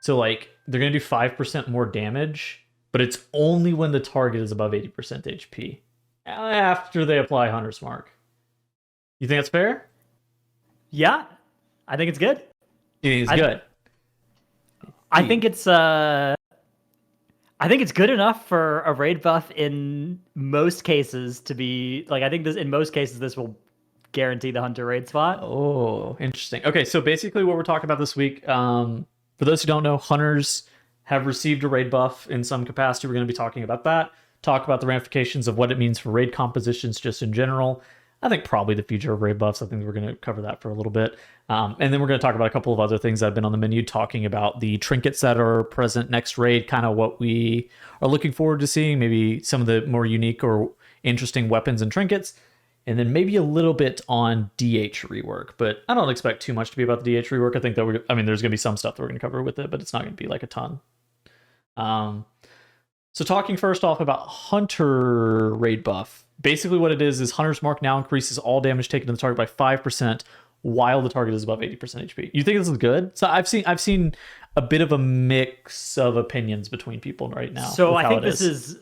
So like they're gonna do 5% more damage, but it's only when the target is above 80% HP after they apply Hunter's Mark. You think that's fair? Yeah, I think it's good. You think it's good? I think it's I think it's good enough for a raid buff in most cases to be like, I think this in most cases this will guarantee the hunter raid spot. Oh, interesting. Okay, so basically what we're talking about this week, for those who don't know, hunters have received a raid buff in some capacity. We're going to be talking about that, talk about the ramifications of what it means for raid compositions just in general. I think probably the future of raid buffs. I think we're going to cover that for a little bit. And then we're going to talk about a couple of other things that have been on the menu, talking about the trinkets that are present next raid, kind of what we are looking forward to seeing, maybe some of the more unique or interesting weapons and trinkets, and then maybe a little bit on DH rework. But I don't expect too much to be about the DH rework. I think that there's going to be some stuff that we're going to cover with it, but it's not going to be like a ton. So talking first off about Hunter raid buff. Basically what it is Hunter's Mark now increases all damage taken to the target by 5% while the target is above 80% HP. You think this is good? So I've seen a bit of a mix of opinions between people right now. So I think this is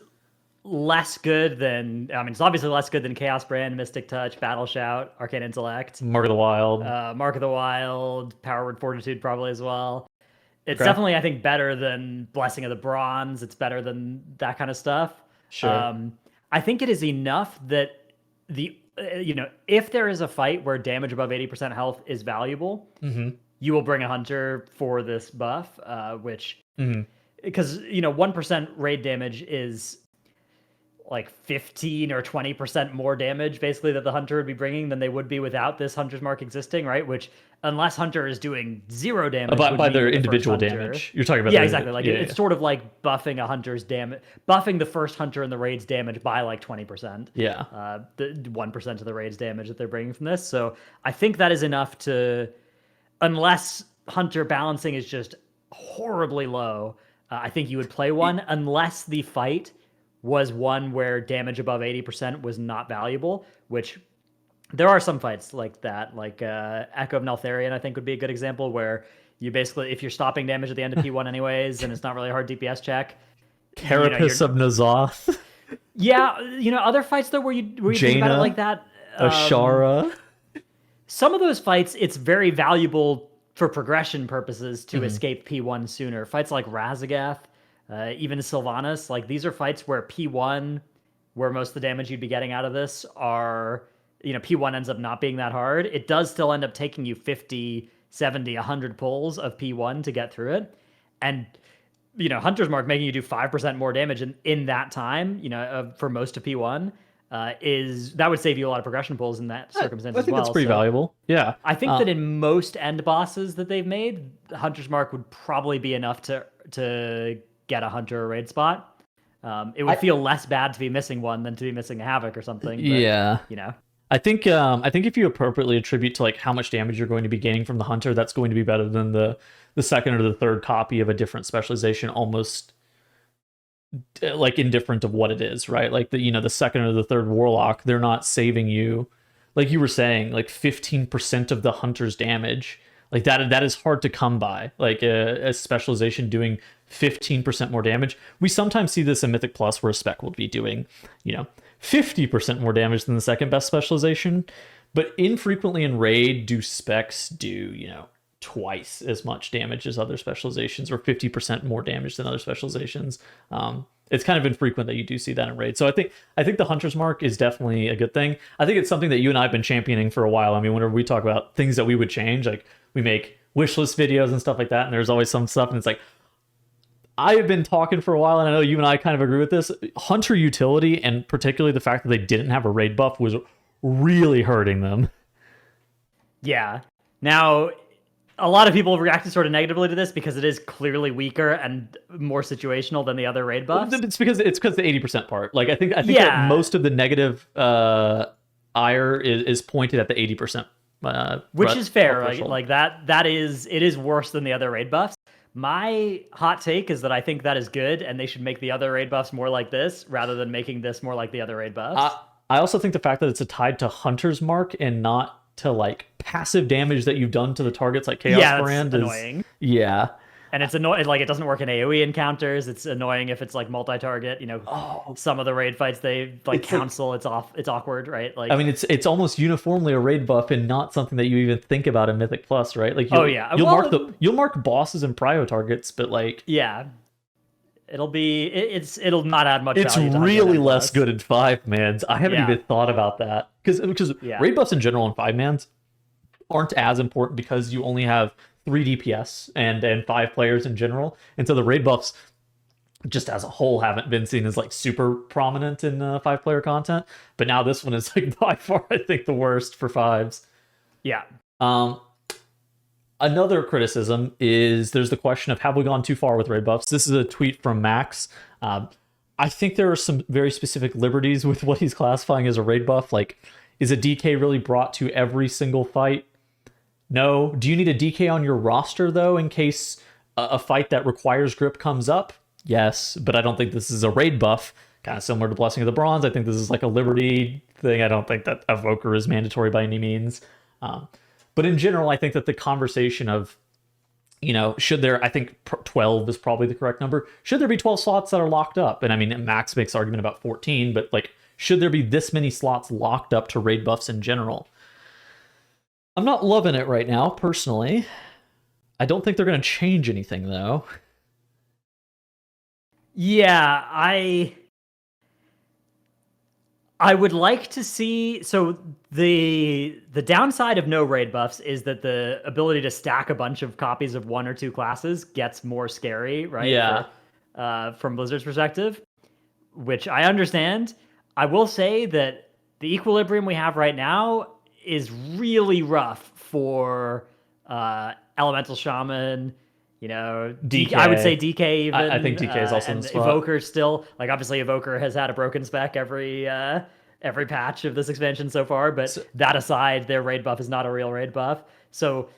less good than, it's obviously less good than Chaos Brand, Mystic Touch, Battle Shout, Arcane Intellect, Mark of the Wild, Power Word Fortitude probably as well. It's definitely, I think, better than Blessing of the Bronze. It's better than that kind of stuff. Sure. I think it is enough that if there is a fight where damage above 80% health is valuable, you will bring a hunter for this buff, which, because, 1% raid damage is like 15 or 20% more damage, basically, that the hunter would be bringing than they would be without this hunter's mark existing, right? Which, unless hunter is doing 0 damage by their individual damage, you're talking about. Yeah, exactly. Like it's sort of like buffing a hunter's damage, buffing the first hunter in the raid's damage by like 20%. Yeah, the 1% of the raid's damage that they're bringing from this. So I think that is enough to, unless hunter balancing is just horribly low, I think you would play one, unless the fight was one where damage above 80% was not valuable, which there are some fights like that, like Echo of Neltharion, I think would be a good example, where you basically, if you're stopping damage at the end of P1 anyways, and it's not really a hard DPS check. Carapace of Nazoth. Yeah, other fights though where you think about it like that. Ashara. Some of those fights, it's very valuable for progression purposes to escape P1 sooner. Fights like Razagath, even Sylvanas, like these are fights where P1, where most of the damage you'd be getting out of this are, P1 ends up not being that hard. It does still end up taking you 50, 70, 100 pulls of P1 to get through it. And, Hunter's Mark making you do 5% more damage in that time, for most of P1, that would save you a lot of progression pulls in that circumstance as well. I think that's pretty valuable. Yeah. I think that in most end bosses that they've made, Hunter's Mark would probably be enough to get a hunter raid spot. It would feel less bad to be missing one than to be missing a Havoc or something. But, yeah. I think if you appropriately attribute to like how much damage you're going to be gaining from the hunter, that's going to be better than the second or the third copy of a different specialization, almost like indifferent of what it is, right? Like the second or the third warlock, they're not saving you, like you were saying, like 15% of the hunter's damage. Like that is hard to come by. Like a specialization doing 15% more damage. We sometimes see this in Mythic Plus where a spec will be doing, 50% more damage than the second best specialization. But infrequently in raid do specs do, twice as much damage as other specializations, or 50% more damage than other specializations. It's kind of infrequent that you do see that in raid. So I think the Hunter's Mark is definitely a good thing. I think it's something that you and I have been championing for a while. I mean, whenever we talk about things that we would change, like we make wish list videos and stuff like that, and there's always some stuff, and it's like, I have been talking for a while, and I know you and I kind of agree with this. Hunter utility, and particularly the fact that they didn't have a raid buff, was really hurting them. Yeah. Now, a lot of people have reacted sort of negatively to this because it is clearly weaker and more situational than the other raid buffs. It's because the 80% part. Like I think that most of the negative ire is pointed at the 80%. Which is fair. Like it is worse than the other raid buffs. My hot take is that I think that is good, and they should make the other raid buffs more like this rather than making this more like the other raid buffs. I also think the fact that it's tied to Hunter's Mark and not to like passive damage that you've done to the targets like Chaos Brand is annoying. Yeah. And it's annoying, like it doesn't work in AoE encounters. It's annoying if it's like multi-target. Some of the raid fights they like counsel. It's off. It's awkward, right? Like, I mean, it's almost uniformly a raid buff and not something that you even think about in Mythic Plus, right? Like, you'll mark bosses and prio targets, but like, yeah, it'll not add much. It's value to really 100 less plus. good in 5-mans. I haven't even thought about that because raid buffs in general in 5-mans aren't as important because you only have 3 DPS and 5 players in general, and so the raid buffs just as a whole haven't been seen as like super prominent in 5-player content. But now this one is like by far, I think, the worst for 5s. Yeah. Another criticism is there's the question of, have we gone too far with raid buffs? This is a tweet from Max. I think there are some very specific liberties with what he's classifying as a raid buff. Like, is a DK really brought to every single fight? No. Do you need a DK on your roster, though, in case a fight that requires grip comes up? Yes, but I don't think this is a raid buff. Kind of similar to Blessing of the Bronze. I think this is like a liberty thing. I don't think that Evoker is mandatory by any means. But in general, I think that the conversation of, should there, I think 12 is probably the correct number. Should there be 12 slots that are locked up? And I mean, Max makes argument about 14, but like, should there be this many slots locked up to raid buffs in general? I'm not loving it right now, personally. I don't think they're going to change anything, though. Yeah, I would like to see. So the downside of no raid buffs is that the ability to stack a bunch of copies of 1 or 2 classes gets more scary, right? Yeah. From Blizzard's perspective, which I understand. I will say that the equilibrium we have right now is really rough for Elemental Shaman. DK. I would say DK even. I think DK is also in the spot. Evoker still, like, obviously Evoker has had a broken spec every patch of this expansion so far, but that aside, their raid buff is not a real raid buff. So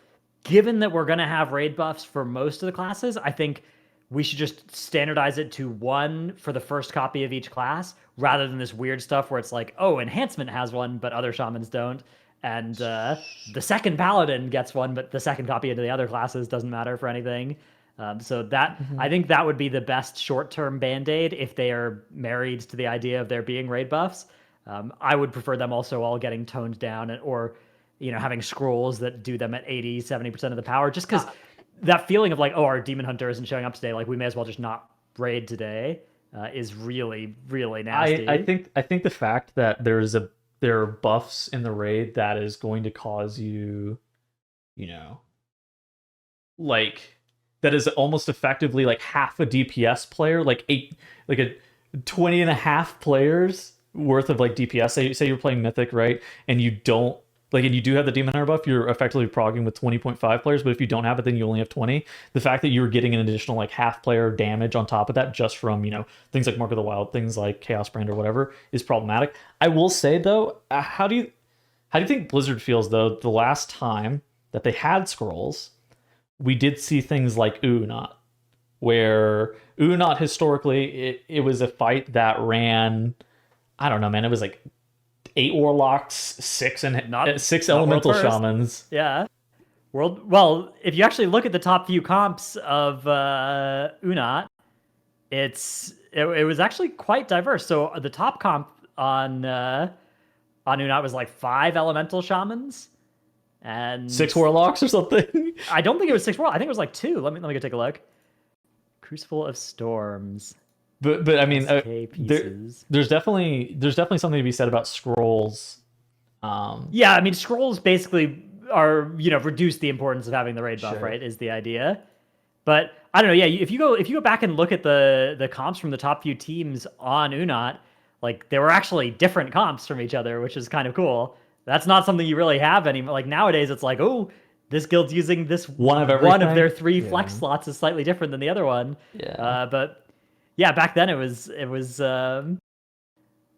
given that we're going to have raid buffs for most of the classes, I think we should just standardize it to 1 for the first copy of each class, rather than this weird stuff where it's like, oh, Enhancement has 1, but other shamans don't. And the second Paladin gets 1, but the second copy into the other classes doesn't matter for anything. So that I think that would be the best short-term band-aid if they are married to the idea of there being raid buffs. I would prefer them also all getting toned down, or having scrolls that do them at 80, 70% of the power, just because that feeling of like, oh, our Demon Hunter isn't showing up today, like we may as well just not raid today, is really, really nasty. I think the fact that there are buffs in the raid that is going to cause you, like, that is almost effectively like half a DPS player, like a 20 and a half players worth of like DPS. Say you're playing Mythic, right? And you don't and you do have the Demon Hunter buff, you're effectively progging with 20.5 players, but if you don't have it, then you only have 20. The fact that you're getting an additional like half player damage on top of that just from, things like Mark of the Wild, things like Chaos Brand or whatever is problematic. I will say though, how do you think Blizzard feels though the last time that they had scrolls, we did see things like Uunat, where Uunat historically it was a fight that ran, I don't know, man, it was like 8 warlocks, 6 elemental shamans. Yeah. Well, if you actually look at the top few comps of Uunat, it was actually quite diverse. So the top comp on Uunat was like 5 elemental shamans and 6 warlocks or something. I don't think it was 6 warlocks. I think it was like 2. Let me go take a look. Crucible of Storms. But I mean, there's definitely something to be said about scrolls. Yeah, I mean, scrolls basically are reduce the importance of having the raid buff, right? Is the idea. But I don't know. Yeah, if you go back and look at the comps from the top few teams on Uunat, like they were actually different comps from each other, which is kind of cool. That's not something you really have anymore. Like nowadays, it's like, oh, this guild's using this one of their 3 flex slots is slightly different than the other one. Yeah. But yeah, back then it was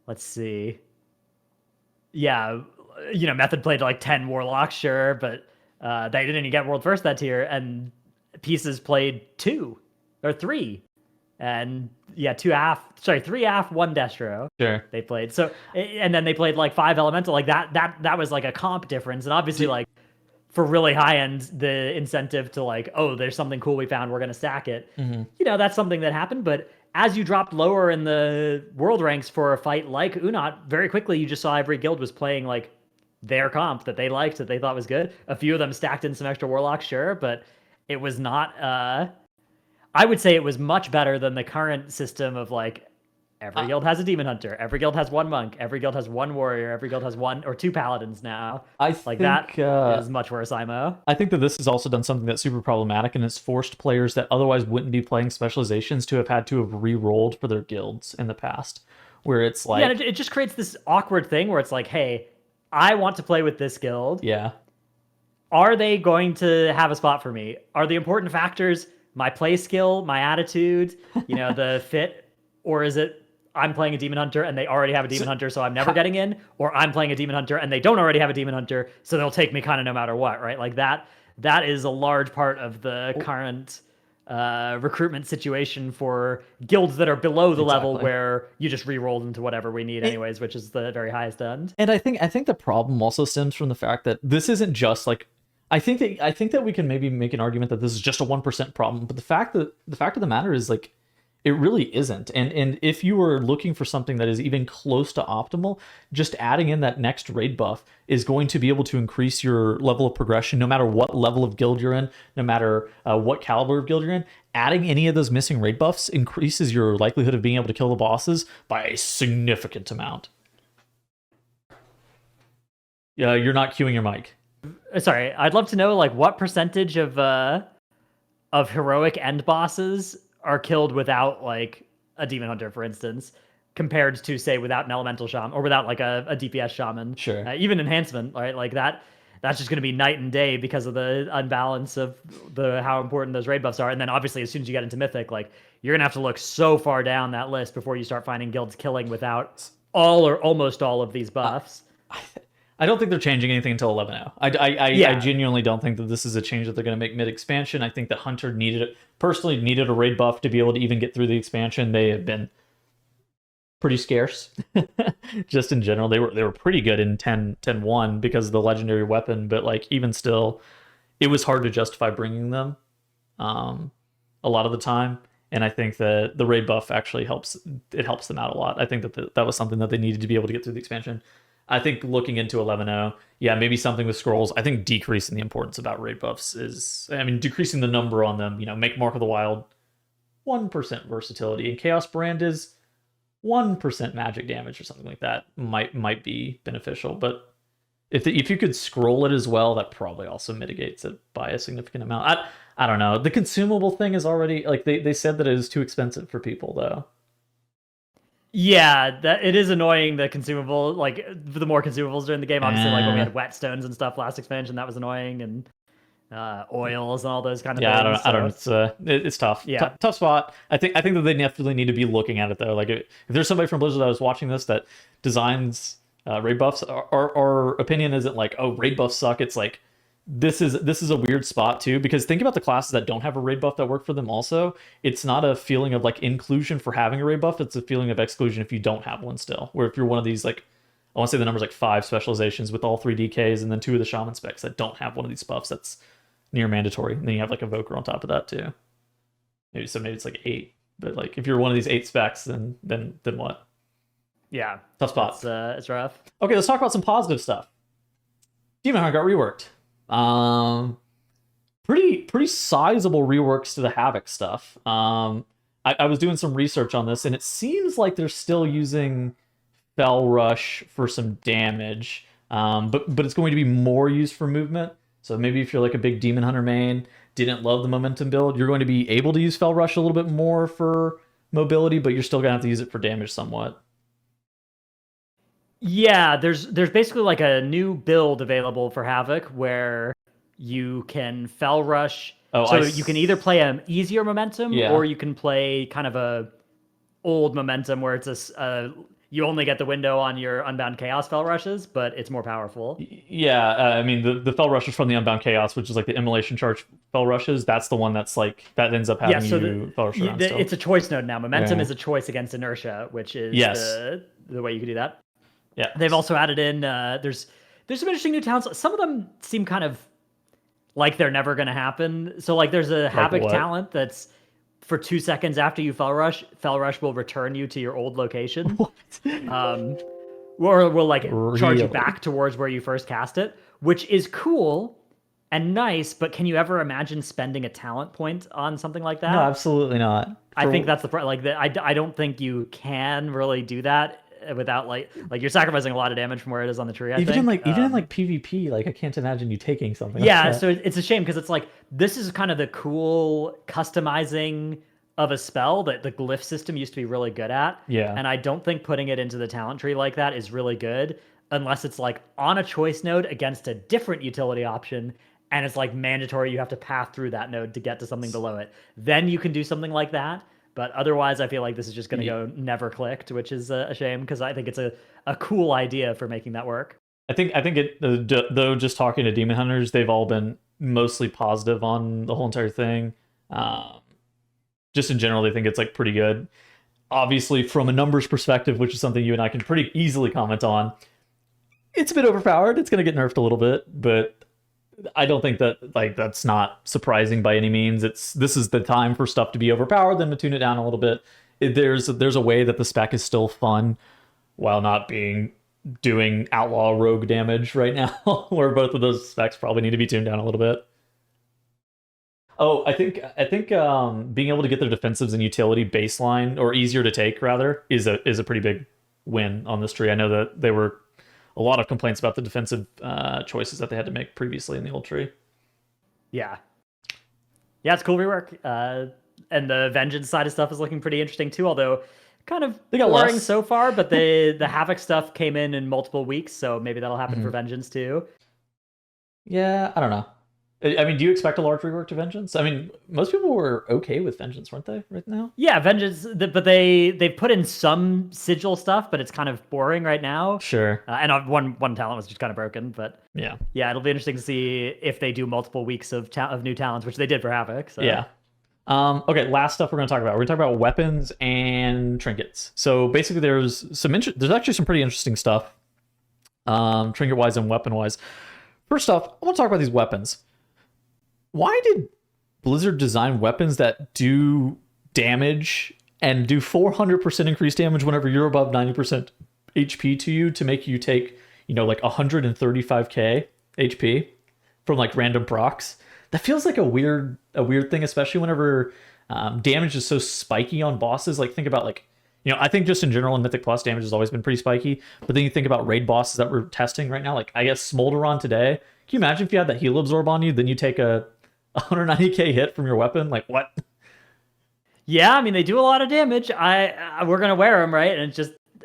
let's see. Yeah, Method played like 10 warlocks, sure, but they didn't even get world first that tier, and Pieces played 2 or 3. and yeah, 3 AF, 1 Destro. Sure. They played. So and then they played like 5 elemental. Like that was like a comp difference. And obviously like for really high end, the incentive to like, oh, there's something cool we found, we're gonna stack it. You know, that's something that happened. But as you dropped lower in the world ranks for a fight like Unot, very quickly you just saw every guild was playing like their comp that they liked, that they thought was good. A few of them stacked in some extra warlocks, sure, but it was not I would say it was much better than the current system of like every guild has a demon hunter, every guild has 1 monk, every guild has 1 warrior, every guild has 1 or 2 paladins now. I Like think that is much worse, IMO. I think that this has also done something that's super problematic, and it's forced players that otherwise wouldn't be playing specializations to have had to have re-rolled for their guilds in the past, where it's like, Yeah, it just creates this awkward thing where it's like, hey, I want to play with this guild. yeah, Are they going to have a spot for me? Are the important factors my play skill, my attitude, you know, the fit, or is it I'm playing a demon hunter and they already have a demon hunter, so I'm never getting in, or I'm playing a demon hunter and they don't already have a demon hunter, so they'll take me kind of no matter what, right? Like that is a large part of the current recruitment situation for guilds that are below the level where you just re-roll into whatever we need anyways, which is the very highest end. And I think the problem also stems from the fact that this isn't just like, I think that we can maybe make an argument that this is just a 1% problem, but the fact of the matter is like it really isn't. And if you are looking for something that is even close to optimal, just adding in that next raid buff is going to be able to increase your level of progression no matter what level of guild you're in, no matter what caliber of guild you're in. Adding any of those missing raid buffs increases your likelihood of being able to kill the bosses by a significant amount. Yeah, you're not queuing your mic. Sorry, I'd love to know like what percentage of heroic end bosses are killed without like a demon hunter, for instance, compared to say without an elemental shaman or without like a DPS shaman. Sure. Even enhancement, right? Like that's just going to be night and day because of the unbalance of how important those raid buffs are. And then obviously as soon as you get into mythic, like you're gonna have to look so far down that list before you start finding guilds killing without all or almost all of these buffs. I don't think they're changing anything until 11.0. I genuinely don't think that this is a change that they're going to make mid-expansion. I think that Hunter personally needed a raid buff to be able to even get through the expansion. They have been pretty scarce. Just in general, they were pretty good in 10.1 because of the legendary weapon, but like even still, it was hard to justify bringing them a lot of the time. And I think that the raid buff actually helps them out a lot. I think that that was something that they needed to be able to get through the expansion. I think looking into 11.0, yeah, maybe something with scrolls. I think decreasing the importance about raid buffs is, I mean, decreasing the number on them. You know, make Mark of the Wild 1% versatility, and Chaos Brand is 1% magic damage or something like that. Might be beneficial, but if you could scroll it as well, that probably also mitigates it by a significant amount. I don't know. The consumable thing is already like they said that it is too expensive for people though. Yeah, that it is annoying. The consumable, like the more consumables during the game, obviously, like when we had whetstones and stuff last expansion, that was annoying, and oils and all those kind of things. I don't. It's tough. Yeah, Tough spot. I think that they definitely need to be looking at it though. Like if there's somebody from Blizzard that was watching this that designs raid buffs, our opinion isn't like, oh, raid buffs suck. It's like this is a weird spot too, because think about the classes that don't have a raid buff that work for them also. It's not a feeling of like inclusion for having a raid buff, it's a feeling of exclusion if you don't have one still. Where if you're one of these, like, I want to say the number's like 5 specializations with all 3 DKs and then 2 of the shaman specs that don't have one of these buffs, that's near mandatory. And then you have like Evoker on top of that too. Maybe it's like 8. But like if you're one of these 8 specs, then what? Yeah. Tough spot. It's rough. Okay, let's talk about some positive stuff. Demon Hunter got reworked. Pretty sizable reworks to the Havoc stuff. I was doing some research on this, and it seems like they're still using Fell Rush for some damage, but it's going to be more used for movement. So maybe if you're like a big Demon Hunter main, didn't love the momentum build, you're going to be able to use Fell Rush a little bit more for mobility, but you're still gonna have to use it for damage somewhat. Yeah, there's basically like a new build available for Havoc where you can Fell Rush. You can either play an easier momentum, or you can play kind of a old momentum where it's you only get the window on your Unbound Chaos Fell Rushes, but it's more powerful. Yeah, I mean the fell rushes from the Unbound Chaos, which is like the immolation charge fell rushes. That's the one that's like that ends up Yeah, having so you fell rush around still. it's a choice node now. Momentum Yeah. is a choice against inertia, which is Yes. the way you can do that. Yeah. They've also added in there's some interesting new talents. Some of them seem kind of like they're never going to happen. So like there's a Like Havoc what? talent that's for 2 seconds after you fell rush will return you to your old location. What? Or will like charge you Really? back towards where you first cast it, which is cool and nice, but can you ever imagine spending a talent point on something like No, that? absolutely not. I think that's the part. Like, I don't think you can really do that without like you're sacrificing a lot of damage from where it is on the tree. I Even think. in like even in like PvP, like I can't imagine you taking something like Yeah, that. so it's a shame because it's like this is kind of the cool customizing of a spell that the glyph system used to be really good at. Yeah. And I don't think putting it into the talent tree like that is really good unless it's like on a choice node against a different utility option and it's like mandatory you have to path through that node to get to something below it. Then you can do something like that. But otherwise, I feel like this is just going to go never clicked, which is a shame because I think it's a cool idea for making that work. I think it though just talking to demon hunters, they've all been mostly positive on the whole entire thing. Just in general, they think it's like pretty good. Obviously, from a numbers perspective, which is something you and I can pretty easily comment on, it's a bit overpowered. It's going to get nerfed a little bit, but I don't think that like that's not surprising by any means. This is the time for stuff to be overpowered, then to tune it down a little bit. There's a way that the spec is still fun while not doing outlaw rogue damage right now, where both of those specs probably need to be tuned down a little bit. Oh, I think being able to get their defensives and utility baseline or easier to take rather is a pretty big win on this tree. I know that there were a lot of complaints about the defensive choices that they had to make previously in the old tree. Yeah. Yeah, it's cool rework. And the vengeance side of stuff is looking pretty interesting too, although kind of They got boring less. so far, but the Havoc stuff came in multiple weeks, so maybe that'll happen for vengeance too. Yeah, I don't know. I mean, do you expect a large rework to vengeance? I mean, most people were okay with vengeance, weren't they? Right now. Yeah, vengeance, but they've put in some sigil stuff, but it's kind of boring right now. Sure. And one talent was just kind of broken, but Yeah. yeah, it'll be interesting to see if they do multiple weeks of new talents, which they did for Havoc. So. Yeah. Okay, last stuff we're going to talk about. We're going to talk about weapons and trinkets. So basically, there's actually some pretty interesting stuff, trinket wise and weapon wise. First off, I want to talk about these weapons. Why did Blizzard design weapons that do damage and do 400% increased damage whenever you're above 90% HP to you to make you take, like 135k HP from like random procs? That feels like a weird thing, especially whenever damage is so spiky on bosses. Like think about like, I think just in general in Mythic Plus damage has always been pretty spiky. But then you think about raid bosses that we're testing right now. Like I guess Smolderon today. Can you imagine if you had that heal absorb on you, then you take a 190k hit from your weapon? Like what? Yeah, I mean they do a lot of damage. We're gonna wear them, right? And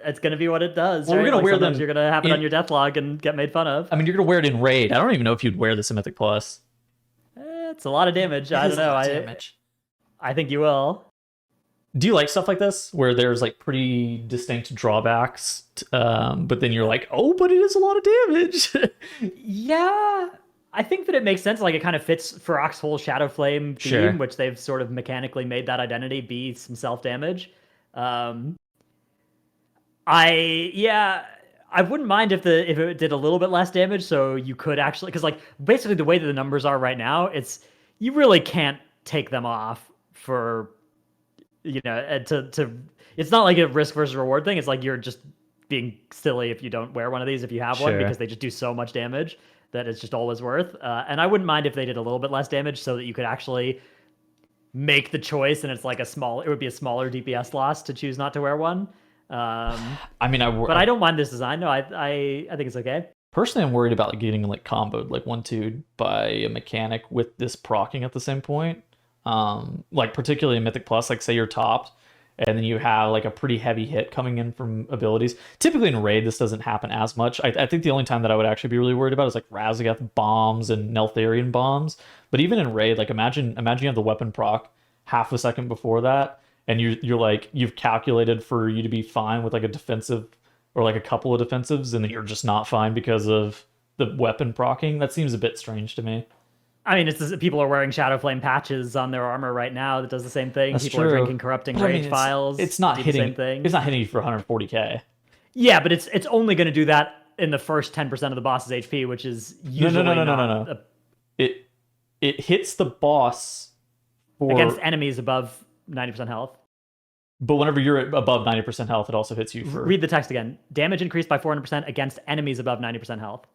it's gonna be what it does. Well, right? we're gonna wear them. You're gonna have it on your death-log and get made fun of. I mean, you're gonna wear it in raid. I don't even know if you'd wear this in Mythic Plus. It's a lot of damage. I don't know. I think you will. Do you like stuff like this where there's like pretty distinct drawbacks, but then you're like, oh, but it is a lot of damage? Yeah, I think that it makes sense. Like it kind of fits Farok's whole Shadow Flame theme, Sure. which they've sort of mechanically made that identity be some self damage. I wouldn't mind if it did a little bit less damage, so you could actually, because like basically the way that the numbers are right now, you really can't take them off for to it's not like a risk versus reward thing. It's like you're just being silly if you don't wear one of these if you have one, Sure. because they just do so much damage that it's just always worth. And I wouldn't mind if they did a little bit less damage so that you could actually make the choice, and it would be a smaller DPS loss to choose not to wear one. I mean, but I don't mind this design. No, I think it's okay. personally, I'm worried about like getting like comboed, like 1-2'd by a mechanic with this proccing at the same point. Like particularly in Mythic Plus, like say you're topped and then you have like a pretty heavy hit coming in from abilities. Typically in raid, this doesn't happen as much. I think the only time that I would actually be really worried about is like Razagath bombs and Neltharion bombs. But even in raid, like imagine you have the weapon proc half a second before that, and you're like you've calculated for you to be fine with like a defensive or like a couple of defensives, and then you're just not fine because of the weapon proccing. That seems a bit strange to me. I mean, it's just, people are wearing Shadow Flame patches on their armor right now that does the same thing. That's People true. are drinking Corrupting But I Rage mean, Vials. it's not do hitting. the same thing. It's not hitting you for 140k. Yeah, but it's only going to do that in the first 10% of the boss's HP, which is usually No. It hits the boss for against enemies above 90% health. But whenever you're above 90% health, it also hits you for. Read the text again. Damage increased by 400% against enemies above 90% health.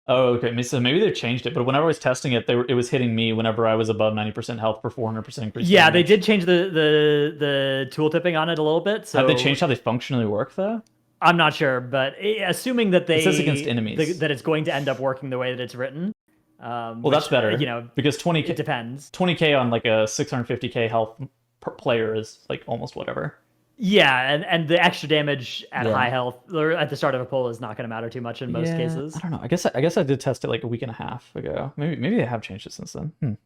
Oh, okay. So maybe they've changed it. But whenever I was testing it, it was hitting me whenever I was above 90% health for 400% increase. Yeah, they did change the tool tipping on it a little bit. So have they changed how they functionally work though? I'm not sure, but assuming that it says against enemies that it's going to end up working the way that it's written. Well, that's better. Because 20k it depends. 20k on like a 650k health per player is like almost whatever. Yeah, and the extra damage at high health or at the start of a pull is not going to matter too much in most cases. I don't know. I guess I did test it like a week and a half ago. Maybe they have changed it since then.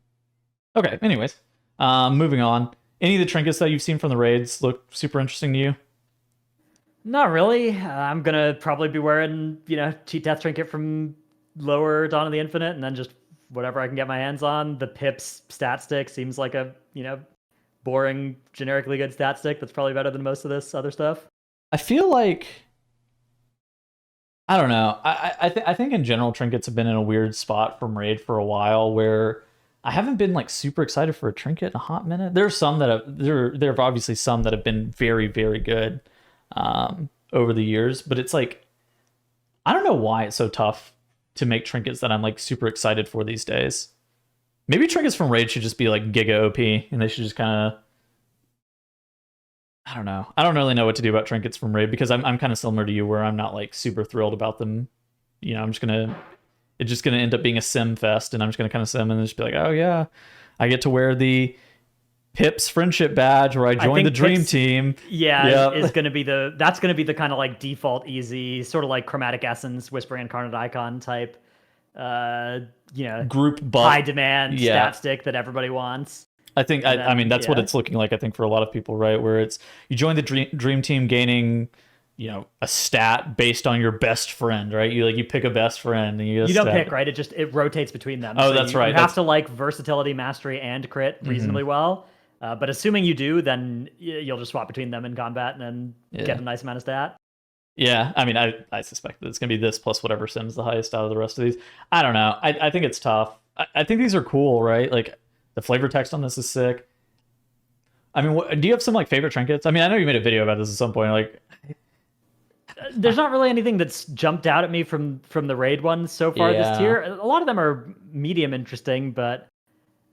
Okay. Anyways, moving on. Any of the trinkets that you've seen from the raids look super interesting to you? Not really. I'm gonna probably be wearing Cheat Death Trinket from lower Dawn of the Infinite, and then just whatever I can get my hands on. The Pips stat stick seems like a boring, generically good stat stick that's probably better than most of this other stuff. I feel like I don't know. I think in general trinkets have been in a weird spot from raid for a while where I haven't been like super excited for a trinket in a hot minute. There are some that there have obviously some that have been very, very good over the years, but it's like I don't know why it's so tough to make trinkets that I'm like super excited for these days. Maybe trinkets from raid should just be like giga OP, and they should just kind of I don't know. I don't really know what to do about trinkets from raid because I'm kind of similar to you where I'm not like super thrilled about them. It's just gonna end up being a sim fest, and I'm just gonna kind of sim and just be like, oh yeah, I get to wear the Pips friendship badge where I joined the dream team. Yeah, is gonna be that's gonna be the kind of like default easy, sort of like Chromatic Essence, Whispering Incarnate Icon type, group buff, high demand stat stick that everybody wants. I think I mean that's what it's looking like. I think for a lot of people, right, where it's you join the dream team gaining a stat based on your best friend, right? You pick a best friend and you don't pick, right? It rotates between them. Oh, so that's right. You have to like versatility, mastery, and crit reasonably well. But assuming you do, then you'll just swap between them in combat and then get a nice amount of stat. Yeah, I mean, I suspect that it's going to be this plus whatever sim's the highest out of the rest of these. I don't know. I think it's tough. I think these are cool, right? Like, the flavor text on this is sick. I mean, do you have some, like, favorite trinkets? I mean, I know you made a video about this at some point. Like, there's not really anything that's jumped out at me from the raid ones so far this tier. A lot of them are medium interesting, but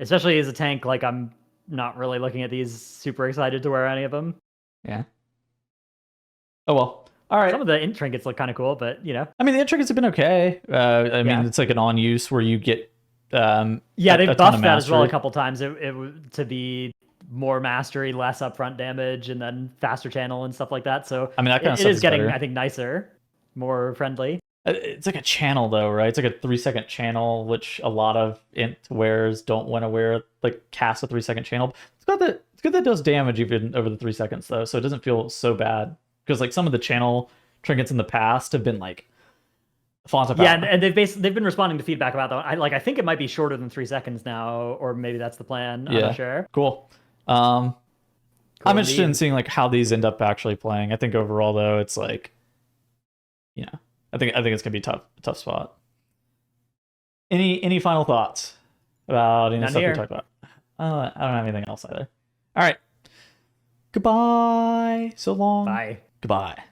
especially as a tank, like, I'm not really looking at these super excited to wear any of them. Yeah. Oh, well. All right. Some of the int trinkets look kind of cool, but I mean, the int trinkets have been okay. I mean, it's like an on use where you get. They've buffed that as well a couple times. It to be more mastery, less upfront damage, and then faster channel and stuff like that. So I mean, that kind of it stuff is getting, better. I think, nicer, more friendly. It's like a channel though, right? It's like a 3-second channel, which a lot of int wearers don't want to wear. Like cast a 3-second channel. It's good that it does damage even over the 3 seconds though, so it doesn't feel so bad. Because like some of the channel trinkets in the past have been like font of power. Yeah, and they've been responding to feedback about that. I think it might be shorter than 3 seconds now, or maybe that's the plan. I'm not sure. Cool. I'm interested in seeing like how these end up actually playing. I think overall though, it's like, I think it's gonna be a tough spot. Any final thoughts about any stuff we talked about? I don't have anything else either. All right. Goodbye. So long. Bye. Goodbye.